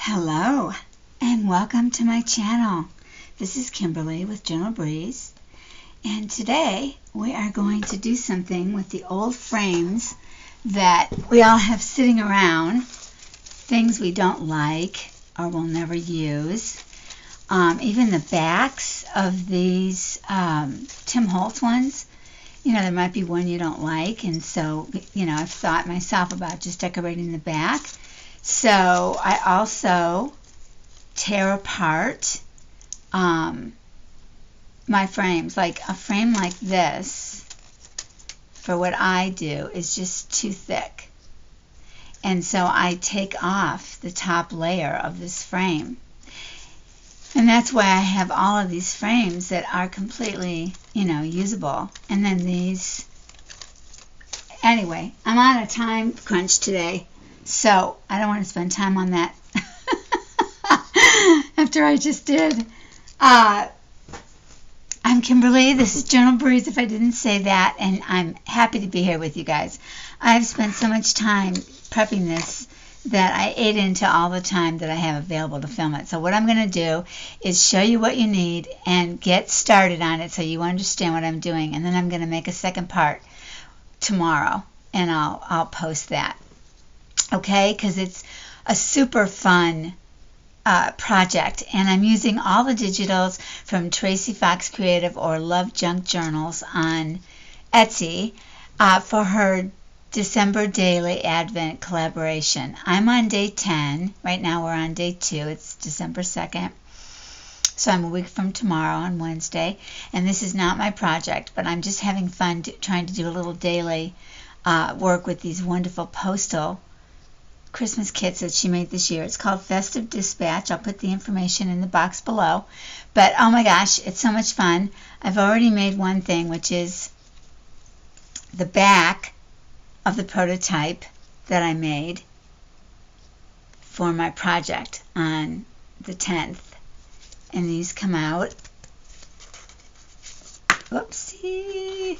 Hello and welcome to my channel. This is Kimberly with Gentle Breeze, and today we are going to do something with the old frames that we all have sitting around, things we don't like or will never use. Even the backs of these Tim Holtz ones, there might be one you don't like, and so I've thought myself about just decorating the back. So I also tear apart my frames. Like a frame like this, for what I do, is just too thick. And so I take off the top layer of this frame. And that's why I have all of these frames that are completely, usable. And then these. Anyway, I'm on a time crunch today, so I don't want to spend time on that after I just did. I'm Kimberly. This is Gentle Breeze, if I didn't say that, and I'm happy to be here with you guys. I've spent so much time prepping this that I ate into all the time that I have available to film it. So what I'm going to do is show you what you need and get started on it so you understand what I'm doing. And then I'm going to make a second part tomorrow, and I'll post that. Okay, because it's a super fun project, and I'm using all the digitals from Tracy Fox Creative or Love Junk Journals on Etsy for her December Daily Advent collaboration. I'm on day 10. Right now we're on day 2. It's December 2nd. So I'm a week from tomorrow on Wednesday. And this is not my project, but I'm just having fun trying to do a little daily work with these wonderful postal Christmas kits that she made this year. It's called Festive Dispatch. I'll put the information in the box below. But oh my gosh, it's so much fun. I've already made one thing, which is the back of the prototype that I made for my project on the 10th. And these come out. Whoopsie.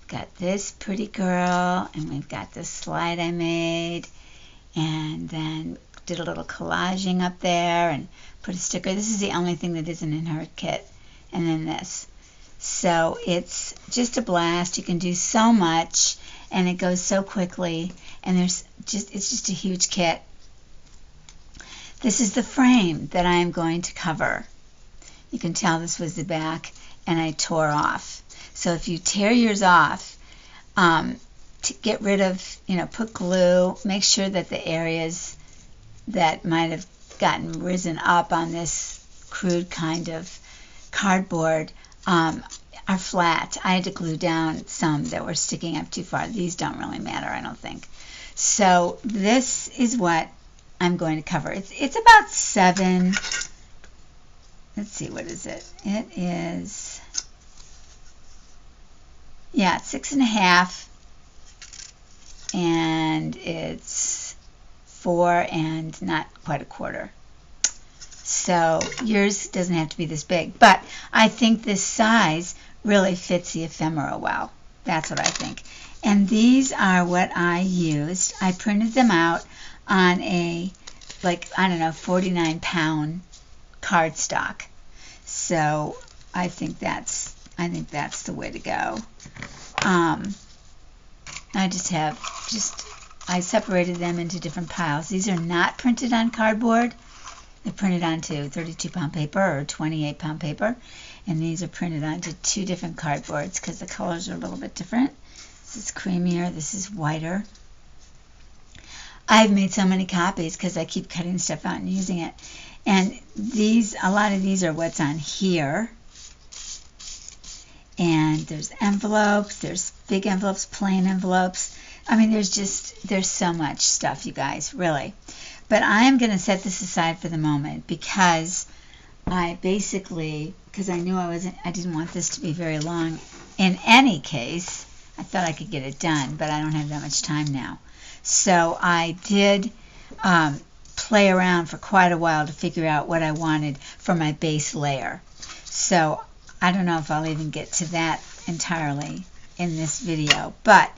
Got this pretty girl, and we've got this slide I made, and then did a little collaging up there and put a sticker. This is the only thing that isn't in her kit. And then this. So it's just a blast. You can do so much, and it goes so quickly, and it's just a huge kit. This is the frame that I am going to cover. You can tell this was the back, and I tore off. So if you tear yours off, to get rid of, put glue, make sure that the areas that might have gotten risen up on this crude kind of cardboard are flat. I had to glue down some that were sticking up too far. These don't really matter, I don't think. So this is what I'm going to cover. It's about 7. Let's see, what is it? It is, 6.5. And it's 4 and not quite a quarter. So yours doesn't have to be this big, but I think this size really fits the ephemera well. That's what I think. And these are what I used. I printed them out on a 49-pound cardstock. So I think that's the way to go. I separated them into different piles. These are not printed on cardboard. They're printed onto 32-pound paper or 28-pound paper. And these are printed onto 2 different cardboards because the colors are a little bit different. This is creamier. This is whiter. I've made so many copies because I keep cutting stuff out and using it. And a lot of these are what's on here. And there's envelopes, there's big envelopes, plain envelopes. I mean, there's so much stuff, you guys, really. But I am going to set this aside for the moment because I knew I didn't want this to be very long. In any case, I thought I could get it done, but I don't have that much time now. So I did play around for quite a while to figure out what I wanted for my base layer. So I don't know if I'll even get to that entirely in this video, but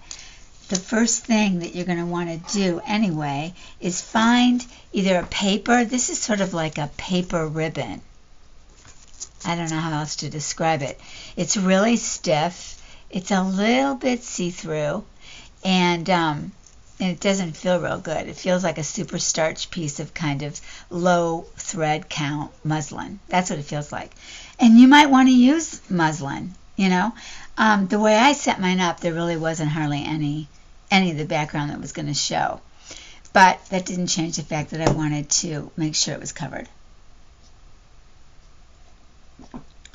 the first thing that you're going to want to do anyway is find either a paper. This is sort of like a paper ribbon. I don't know how else to describe it. It's really stiff. It's a little bit see-through, and it doesn't feel real good. It feels like a super starch piece of kind of low thread count muslin. That's what it feels like. And you might want to use muslin, you know. The way I set mine up, there really wasn't hardly any of the background that was going to show. But that didn't change the fact that I wanted to make sure it was covered.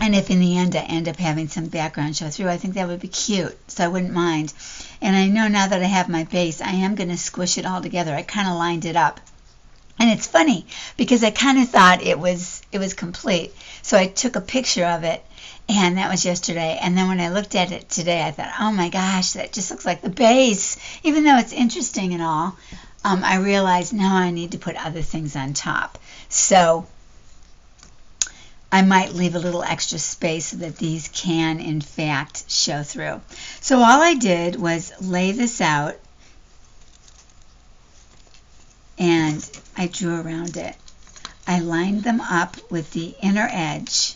And if in the end I end up having some background show through, I think that would be cute, so I wouldn't mind. And I know now that I have my base, I am going to squish it all together. I kind of lined it up. And it's funny, because I kind of thought it was complete. So I took a picture of it, and that was yesterday. And then when I looked at it today, I thought, oh my gosh, that just looks like the base. Even though it's interesting and all, I realized now I need to put other things on top. So I might leave a little extra space so that these can, in fact, show through. So all I did was lay this out, and I drew around it. I lined them up with the inner edge,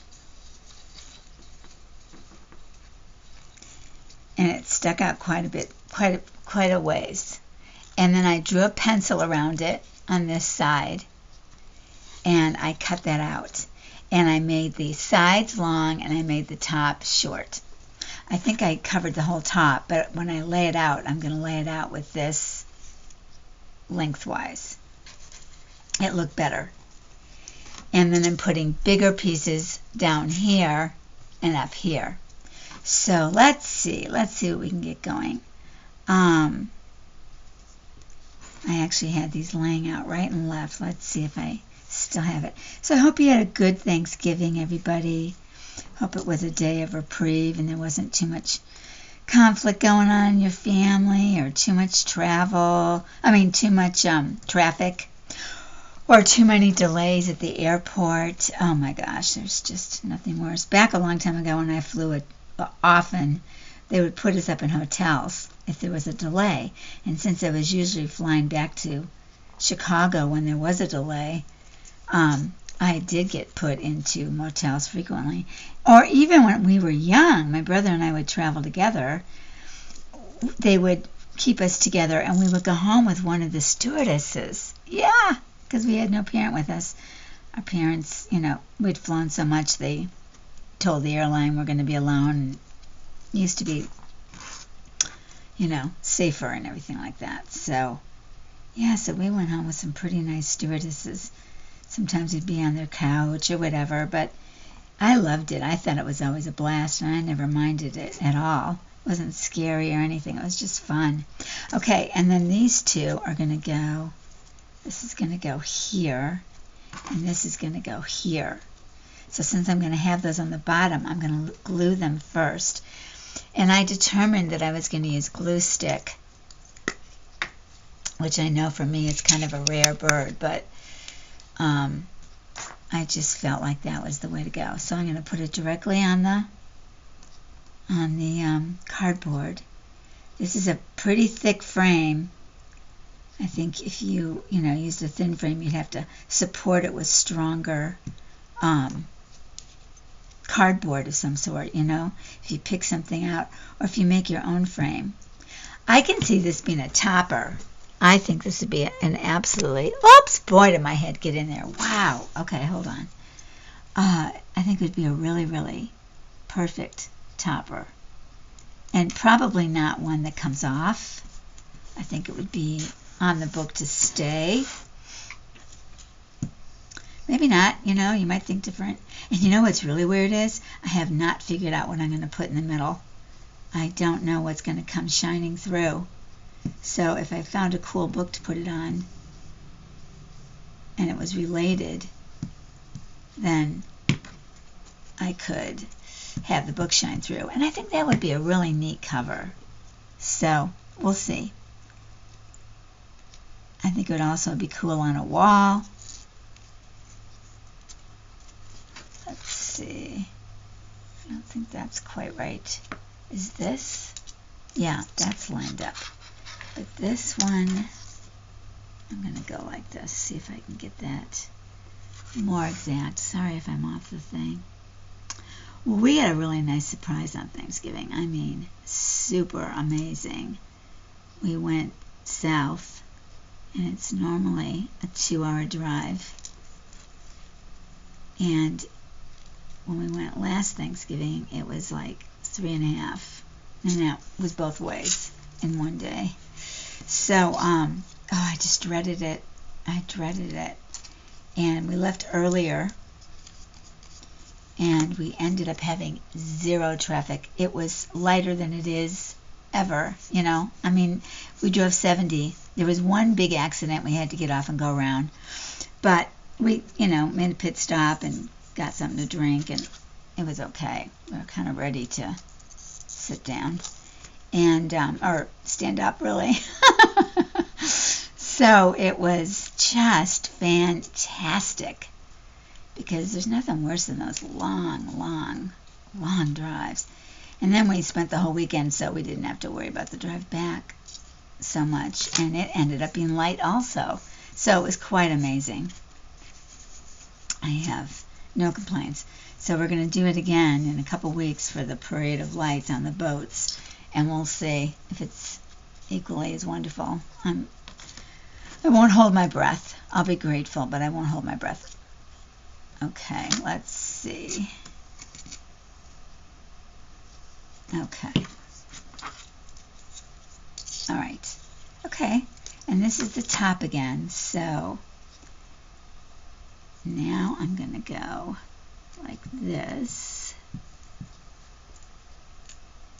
and it stuck out quite a bit, quite a ways. And then I drew a pencil around it on this side, and I cut that out. And I made the sides long, and I made the top short. I think I covered the whole top, but when I lay it out, I'm going to lay it out with this lengthwise. It looked better. And then I'm putting bigger pieces down here and up here. So let's see what we can get going. I actually had these laying out right and left. Let's see if I still have it. So I hope you had a good Thanksgiving, everybody. Hope it was a day of reprieve and there wasn't too much conflict going on in your family, or too much too much traffic, or too many delays at the airport. Oh my gosh, there's just nothing worse. Back a long time ago when I flew often, they would put us up in hotels if there was a delay. And since I was usually flying back to Chicago when there was a delay, I did get put into motels frequently. Or even when we were young, my brother and I would travel together. They would keep us together, and we would go home with one of the stewardesses. Yeah, because we had no parent with us. Our parents, we'd flown so much, they told the airline we're going to be alone. It used to be, safer and everything like that. So, yeah, so we went home with some pretty nice stewardesses. Sometimes we'd be on their couch or whatever, but I loved it. I thought it was always a blast, and I never minded it at all. It wasn't scary or anything. It was just fun. Okay, and then these two are going to go, this is going to go here, and this is going to go here. So since I'm going to have those on the bottom, I'm going to glue them first. And I determined that I was going to use glue stick, which I know for me is kind of a rare bird, but I just felt like that was the way to go. So I'm going to put it directly on the cardboard. This is a pretty thick frame. I think if you used a thin frame, you'd have to support it with stronger cardboard of some sort, if you pick something out, or if you make your own frame. I can see this being a topper. I think this would be an absolutely, oops, boy, did my head get in there. Wow. Okay, hold on. I think it would be a really, really perfect topper. And probably not one that comes off. I think it would be on the book to stay. Maybe not, you might think different. And you know what's really weird is, I have not figured out what I'm going to put in the middle. I don't know what's going to come shining through. So if I found a cool book to put it on, and it was related, then I could have the book shine through. And I think that would be a really neat cover. So we'll see. I think it would also be cool on a wall. Let's see. I don't think that's quite right. Is this? Yeah, that's lined up. But this one, I'm going to go like this, see if I can get that more exact. Sorry if I'm off the thing. Well, we had a really nice surprise on Thanksgiving. I mean, super amazing. We went south, and it's normally a 2-hour drive. And when we went last Thanksgiving, it was like 3.5. And that was both ways in one day. So, I just dreaded it. I dreaded it. And we left earlier, and we ended up having 0 traffic. It was lighter than it is ever, you know. I mean, we drove 70. There was one big accident. We had to get off and go around. But we, made a pit stop and got something to drink, and it was okay. We were kind of ready to sit down and, or stand up, really. So it was just fantastic, because there's nothing worse than those long drives. And then we spent the whole weekend, so we didn't have to worry about the drive back so much. And it ended up being light also. So it was quite amazing. I have no complaints. So we're going to do it again in a couple weeks for the Parade of Lights on the boats. And we'll see if it's equally as wonderful. I won't hold my breath. I'll be grateful, but I won't hold my breath. Okay, let's see. Okay. All right. Okay, and this is the top again. So now I'm going to go like this.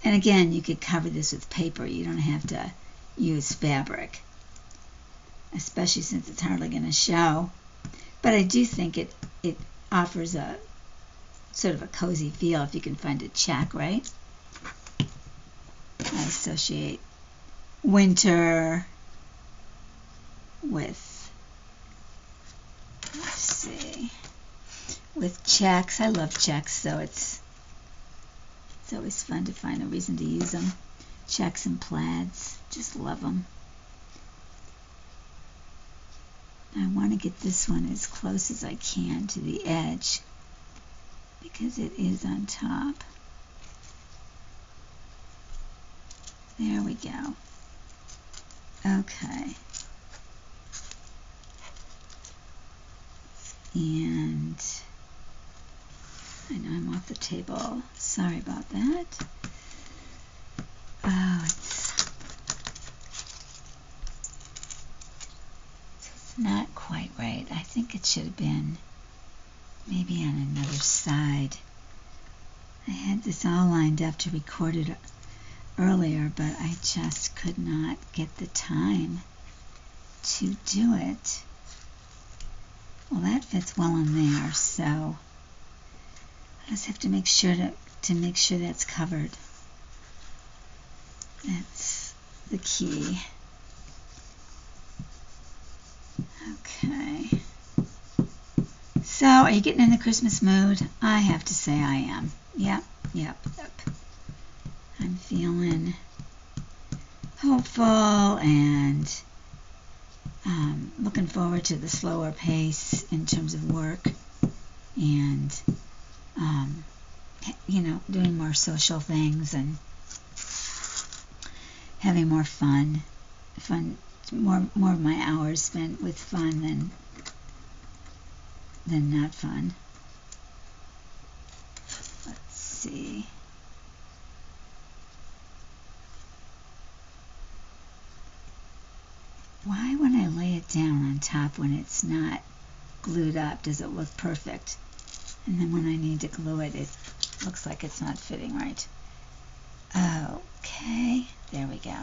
And again, you could cover this with paper. You don't have to use fabric, especially since it's hardly going to show. But I do think it offers a sort of a cozy feel if you can find a check, right? I associate winter with, let's see, with checks. I love checks, so it's always fun to find a reason to use them. Checks and plaids, just love them. I want to get this one as close as I can to the edge, because it is on top. There we go. Okay. And I know I'm off the table. Sorry about that. Oh, it's not quite right. I think it should have been maybe on another side. I had this all lined up to record it earlier, but I just could not get the time to do it. Well, that fits well in there, so I just have to make sure to make sure that's covered. That's the key. Okay. So, are you getting in the Christmas mood? I have to say I am. Yep. I'm feeling hopeful and looking forward to the slower pace in terms of work, and doing more social things and having more fun, more of my hours spent with fun than not fun. Let's see. Why, when I lay it down on top when it's not glued up, does it look perfect? And then when I need to glue it, it looks like it's not fitting right. Okay, there we go.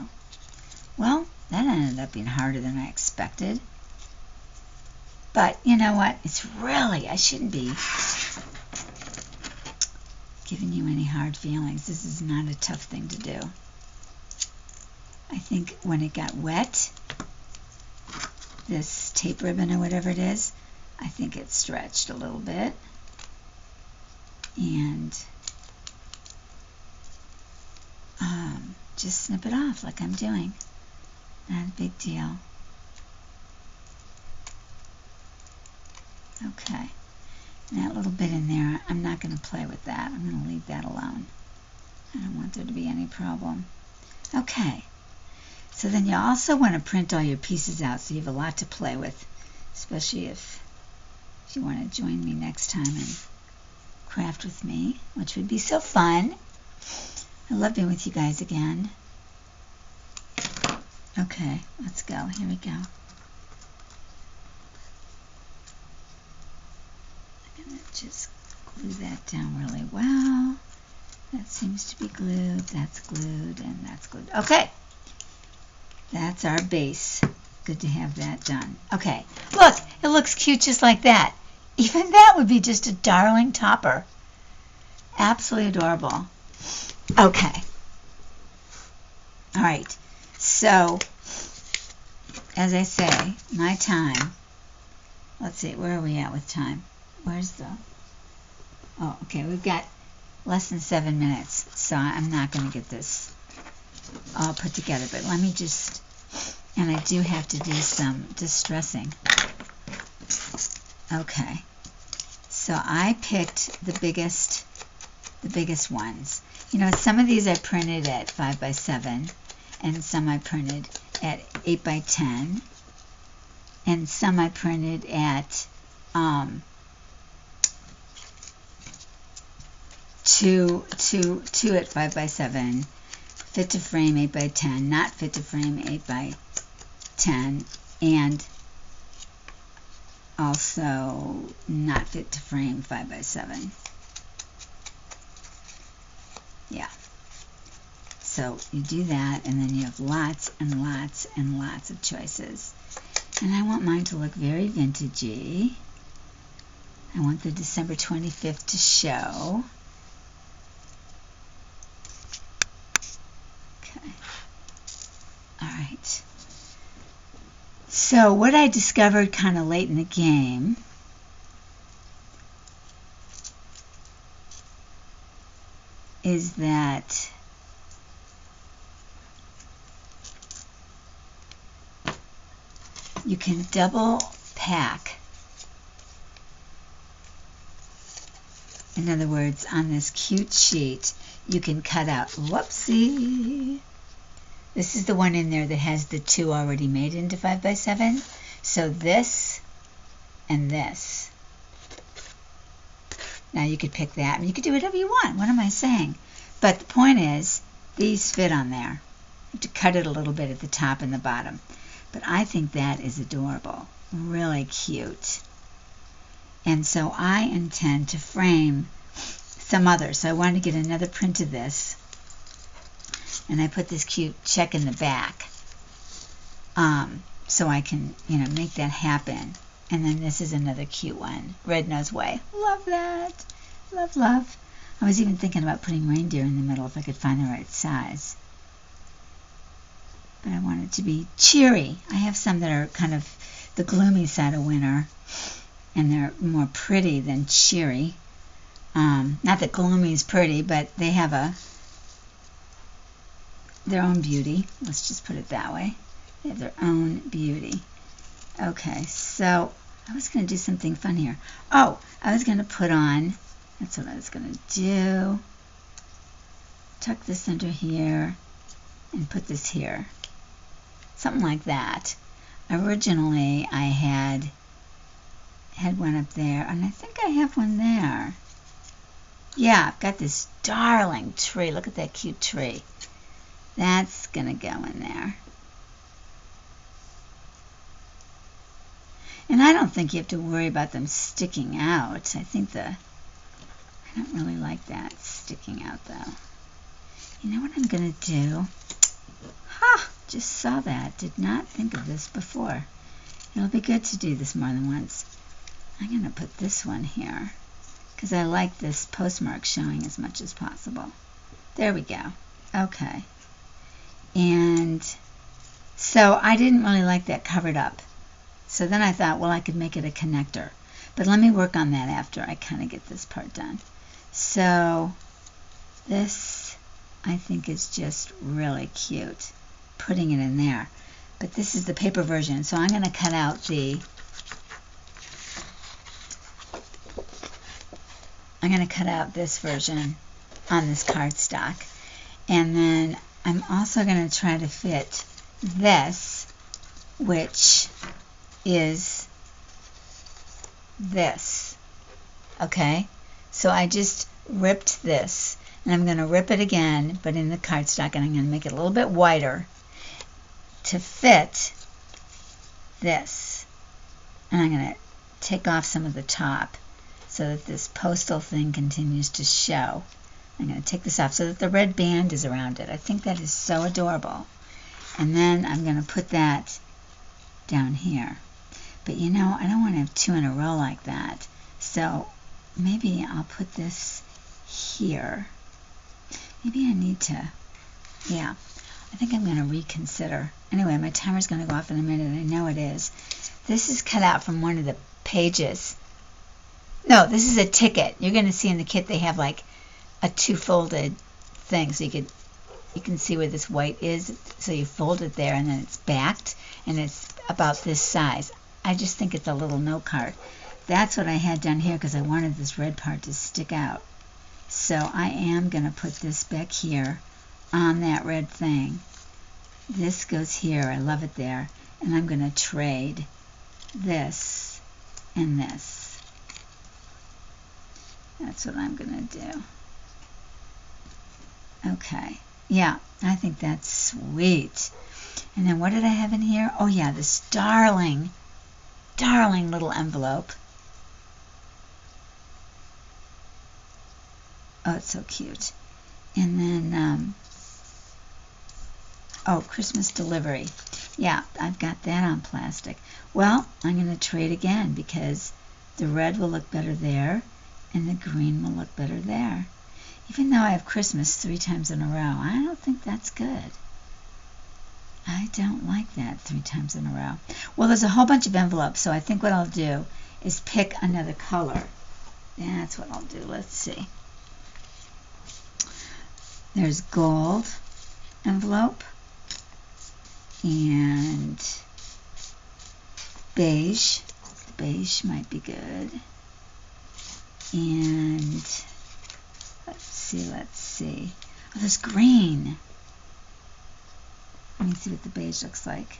Well, that ended up being harder than I expected. But you know what? I shouldn't be giving you any hard feelings. This is not a tough thing to do. I think when it got wet, this tape ribbon or whatever it is, I think it stretched a little bit. And just snip it off like I'm doing. Not a big deal. Okay. And that little bit in there, I'm not going to play with that. I'm going to leave that alone. I don't want there to be any problem. Okay. So then you also want to print all your pieces out so you have a lot to play with, especially if you want to join me next time and craft with me, which would be so fun. I love being with you guys again. Okay, let's go. Here we go. I'm going to just glue that down really well. That seems to be glued. That's glued, and that's glued. Okay. That's our base. Good to have that done. Okay. Look, it looks cute just like that. Even that would be just a darling topper. Absolutely adorable. Okay. All right. So, as I say, my time. Let's see, where are we at with time? Where's the... Oh, okay, we've got less than 7 minutes, so I'm not going to get this all put together. But let me just... And I do have to do some distressing. Okay. So I picked the biggest ones. You know, some of these I printed at 5x7, and some I printed at 8x10, and some I printed at 2 at 5x7, fit to frame 8x10, not fit to frame 8x10, and also not fit to frame 5x7. Yeah. So you do that, and then you have lots and lots and lots of choices. And I want mine to look very vintagey. I want the December 25th to show. Okay. All right. So what I discovered kind of late in the game is that you can double pack. In other words, on this cute sheet, you can cut out, whoopsie. This is the one in there that has the 2 already made into 5x7. So this and this. Now you could pick that, and you could do whatever you want. What am I saying? But the point is, these fit on there. You have to cut it a little bit at the top and the bottom. But I think that is adorable. Really cute. And so I intend to frame some others. So I wanted to get another print of this. And I put this cute check in the back. So I can, make that happen. And then this is another cute one. Red Nose Way. Love that. Love, love. I was even thinking about putting reindeer in the middle if I could find the right size. But I want it to be cheery. I have some that are kind of the gloomy side of winter. And they're more pretty than cheery. Not that gloomy is pretty, but they have their own beauty. Let's just put it that way. They have their own beauty. Okay, so I was going to do something fun here. Oh, I was going to put on, that's what I was going to do. Tuck this under here and put this here. Something like that. Originally, I had one up there, and I think I have one there. Yeah, I've got this darling tree. Look at that cute tree. That's going to go in there. And I don't think you have to worry about them sticking out. I don't really like that sticking out, though. You know what I'm going to do? Ha! Just saw that. Did not think of this before. It'll be good to do this more than once. I'm going to put this one here because I like this postmark showing as much as possible. There we go. Okay. And so I didn't really like that covered up. So then I thought, well, I could make it a connector. But let me work on that after I kind of get this part done. So this, I think, is just really cute, putting it in there. but this is the paper version. So I'm going to cut out this version on this cardstock. And then I'm also going to try to fit this, which is this. Okay? So I just ripped this, and I'm going to rip it again, but in the cardstock, and I'm going to make it a little bit wider to fit this. And I'm going to take off some of the top so that this postal thing continues to show. I'm going to take this off so that the red band is around it. I think that is so adorable. And then I'm going to put that down here. But you know, I don't want to have two in a row like that. So maybe I'll put this here. Maybe I need to, yeah, I think I'm going to reconsider. Anyway, my timer's going to go off in a minute. I know it is. This is cut out from one of the pages. No, this is a ticket. You're going to see in the kit they have like a two-folded thing, so you can see where this white is. So you fold it there, and then it's backed, and it's about this size. I just think it's a little note card. That's what I had done here because I wanted this red part to stick out. So I am going to put this back here on that red thing. This goes here. I love it there. And I'm going to trade this and this. That's what I'm going to do. Okay. Yeah, I think that's sweet. And then what did I have in here? Oh, yeah, this darling little envelope. Oh, it's so cute. And then, oh, Christmas delivery. Yeah, I've got that on plastic. Well, I'm going to trade again because the red will look better there and the green will look better there. Even though I have Christmas 3 times in a row, I don't think that's good. I don't like that 3 times in a row. Well, there's a whole bunch of envelopes, so I think what I'll do is pick another color. That's what I'll do. Let's see. There's gold envelope and beige. Beige might be good. And let's see. Oh, there's green. Let me see what the beige looks like.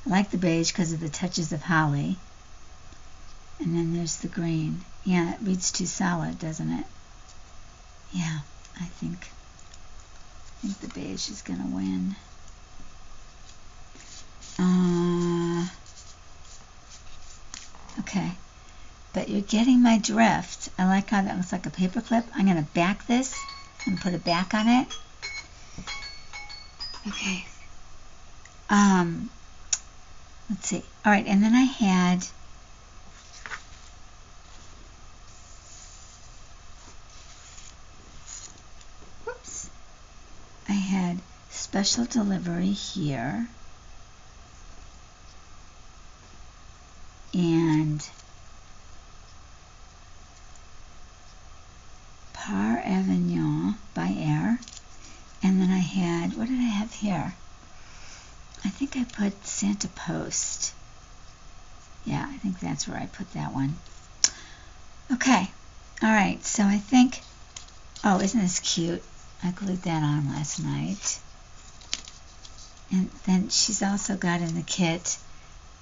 I like the beige because of the touches of holly. And then there's the green. Yeah, it reads too solid, doesn't it? Yeah, I think the beige is going to win. Okay. But you're getting my drift. I like how that looks like a paper clip. I'm going to back this and put a back on it. Okay. Let's see. All right, and then I had special delivery here and Par Avignon by Air, and then I had, what did I have here? I think I put Santa Post. Yeah, I think that's where I put that one. Okay, all right, so I think, oh, isn't this cute? I glued that on last night. And then she's also got in the kit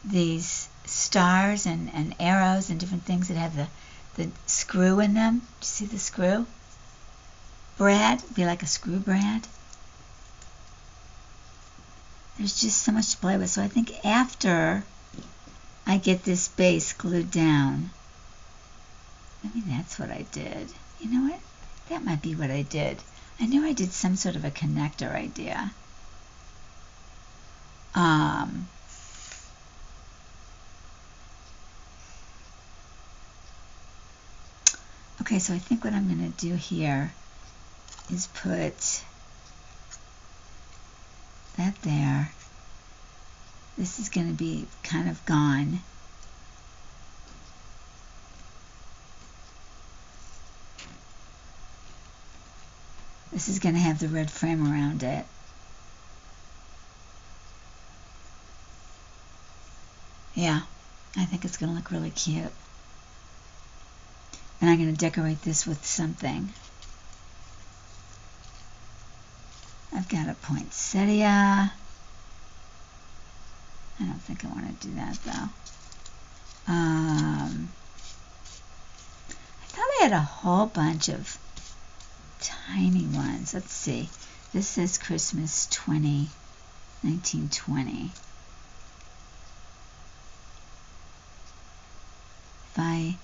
these stars and arrows and different things that have the screw in them. Do you see the screw? Brad, be like a screw brad. There's just so much to play with. So I think after I get this base glued down, maybe that's what I did. You know what? That might be what I did. I knew I did some sort of a connector idea. Okay, so I think what I'm going to do here is put that there. This is going to be kind of gone. This is going to have the red frame around it. Yeah, I think it's going to look really cute. And I'm going to decorate this with something. I've got a poinsettia. I don't think I want to do that though. I thought I had a whole bunch of tiny ones. Let's see. This says Christmas 1920. If I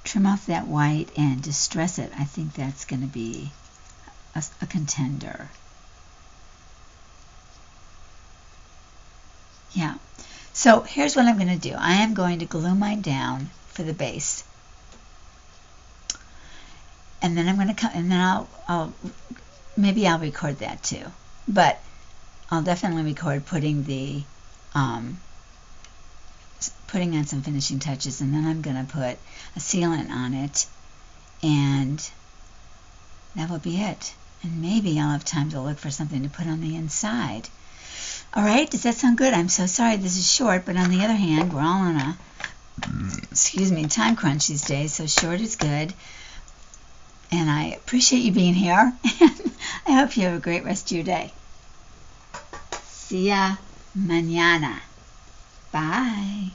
trim off that white and distress it, I think that's going to be a contender. Yeah. So here's what I'm going to do. I am going to glue mine down for the base. And then I'm going to come, and then maybe I'll record that too. But I'll definitely record putting on some finishing touches, and then I'm going to put a sealant on it, and that will be it. And maybe I'll have time to look for something to put on the inside. All right, does that sound good? I'm so sorry this is short, but on the other hand, we're all on a, time crunch these days, so short is good. And I appreciate you being here, and I hope you have a great rest of your day. See ya mañana. Bye.